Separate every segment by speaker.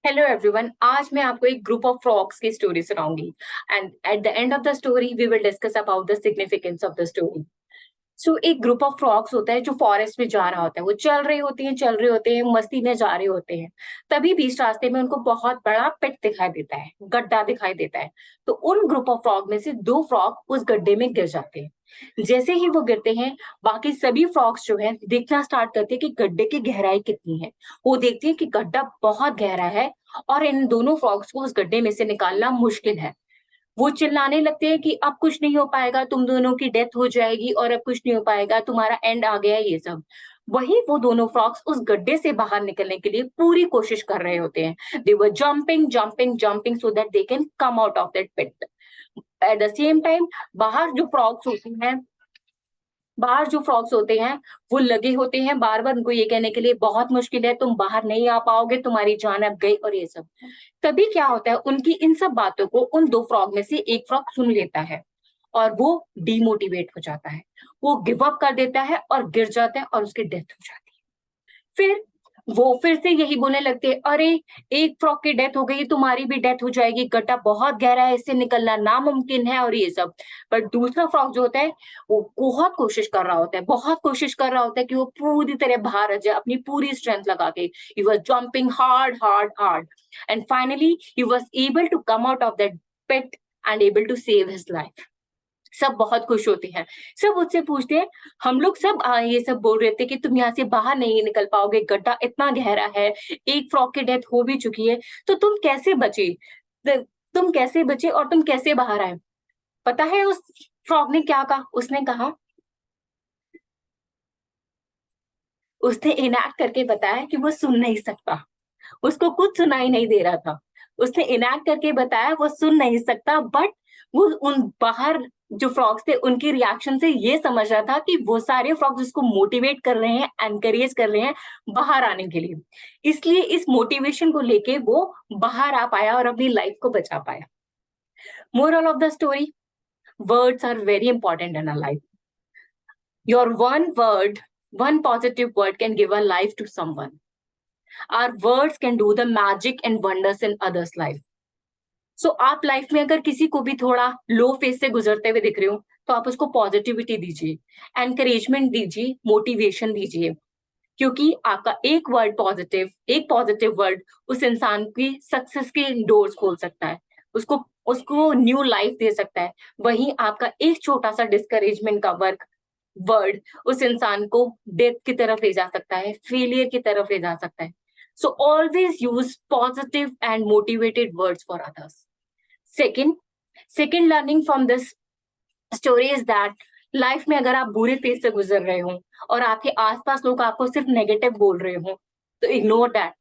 Speaker 1: Hello everyone, आज मैं आपको एक ग्रुप ऑफ फ्रॉग्स की स्टोरी सुनाऊंगी and at the end of the story we will discuss about the significance of the story. So एक group of frogs होता है जो फॉरेस्ट में जा रहा होता है। वो चल रहे होते हैं, मस्ती में जा रहे होते हैं। तभी बीच रास्ते में उनको बहुत बड़ा पिट दिखाई देता है, गड्ढा दिखाई देता है। तो उन ग्रुप ऑफ फ्रॉग में से दो फ्रॉग उस गड्ढे में गिर जाते हैं। जैसे ही वो गिरते हैं, बाकी सभी फ्रॉग्स जो है देखना स्टार्ट करते हैं कि गड्ढे की गहराई कितनी है। वो देखते हैं कि गड्ढा बहुत गहरा है और इन दोनों फ्रॉग्स को उस गड्ढे में से निकालना मुश्किल है। वो चिल्लाने लगते हैं कि अब कुछ नहीं हो पाएगा, तुम दोनों की डेथ हो जाएगी और अब कुछ नहीं हो पाएगा, तुम्हारा एंड आ गया, ये सब। वही वो दोनों फ्रॉग्स उस गड्ढे से बाहर निकलने के लिए पूरी कोशिश कर रहे होते हैं। They were jumping jumping jumping so that they can come out of that pit. At the same time बाहर जो फ्रॉग्स होती हैं बाहर जो फ्रॉग्स होते हैं वो लगे होते हैं बार बार उनको ये कहने के लिए, बहुत मुश्किल है, तुम बाहर नहीं आ पाओगे, तुम्हारी जान अब गई, और ये सब। तभी क्या होता है, उनकी इन सब बातों को उन दो फ्रॉग में से एक फ्रॉग सुन लेता है और वो डिमोटिवेट हो जाता है। वो गिव अप कर देता है और गिर जाता है और उसकी डेथ हो जाती है। फिर वो फिर से यही बोलने लगते हैं, अरे एक फ्रॉग की डेथ हो गई, तुम्हारी भी डेथ हो जाएगी, गड्ढा बहुत गहरा है, इससे निकलना नामुमकिन है, और ये सब। पर दूसरा फ्रॉग जो होता है वो बहुत कोशिश कर रहा होता है, बहुत कोशिश कर रहा होता है कि वो पूरी तरह बाहर आ जाए अपनी पूरी स्ट्रेंथ लगा के। He was jumping hard hard hard and finally he was able to come out of that pit and able to save his life. सब बहुत खुश होते हैं। सब मुझसे पूछते हैं, हम लोग सब ये सब बोल रहे थे कि तुम यहाँ से बाहर नहीं निकल पाओगे, गड्ढा इतना गहरा है, एक फ्रॉग की डेथ हो भी चुकी है, तो तुम कैसे बचे? तुम कैसे बचे और तुम कैसे बाहर आए? पता है उस फ्रॉग ने क्या कहा? उसने कहा, उसने इनएक्ट करके बताया कि वो सुन नहीं सकता, उसको कुछ सुनाई नहीं दे रहा था। उसने इनएक्ट करके बताया वो सुन नहीं सकता, बट वो उन बाहर जो फ्रॉग्स थे उनके रिएक्शन से ये समझ रहा था कि वो सारे फ्रॉग्स उसको मोटिवेट कर रहे हैं, एनकरेज कर रहे हैं बाहर आने के लिए। इसलिए इस मोटिवेशन को लेके वो बाहर आ पाया और अपनी लाइफ को बचा पाया। Moral of the story, words are very important in a life. Your one word, one positive word can give a life to someone. Our words can do the magic and wonders in others' life. सो आप life में अगर किसी को भी थोड़ा लो phase से गुजरते हुए दिख रहे हो, तो आप उसको पॉजिटिविटी दीजिए, एनकरेजमेंट दीजिए, मोटिवेशन दीजिए। क्योंकि आपका एक पॉजिटिव वर्ड उस इंसान की सक्सेस के डोर्स खोल सकता है, उसको उसको न्यू लाइफ दे सकता है। वहीं आपका एक छोटा सा डिस्करेजमेंट का वर्ड उस इंसान को डेथ की तरफ ले जा सकता है, फेलियर की तरफ ले जा सकता है। So always use positive and motivated words for others. Second second learning from this story is that life में अगर आप बुरे फेज से गुजर रहे हो और आपके आसपास लोग आपको सिर्फ नेगेटिव बोल रहे हो, तो ignore that.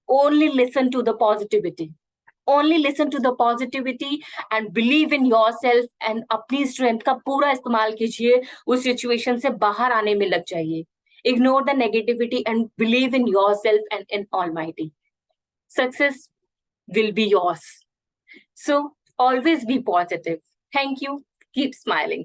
Speaker 1: Only listen to the positivity, only listen to the positivity and believe in yourself, and अपनी स्ट्रेंथ का पूरा इस्तेमाल कीजिए, उस सिचुएशन से बाहर आने में लग जाइए। Ignore the negativity and believe in yourself and in almighty. Success will be yours. So always be positive. Thank you. Keep smiling.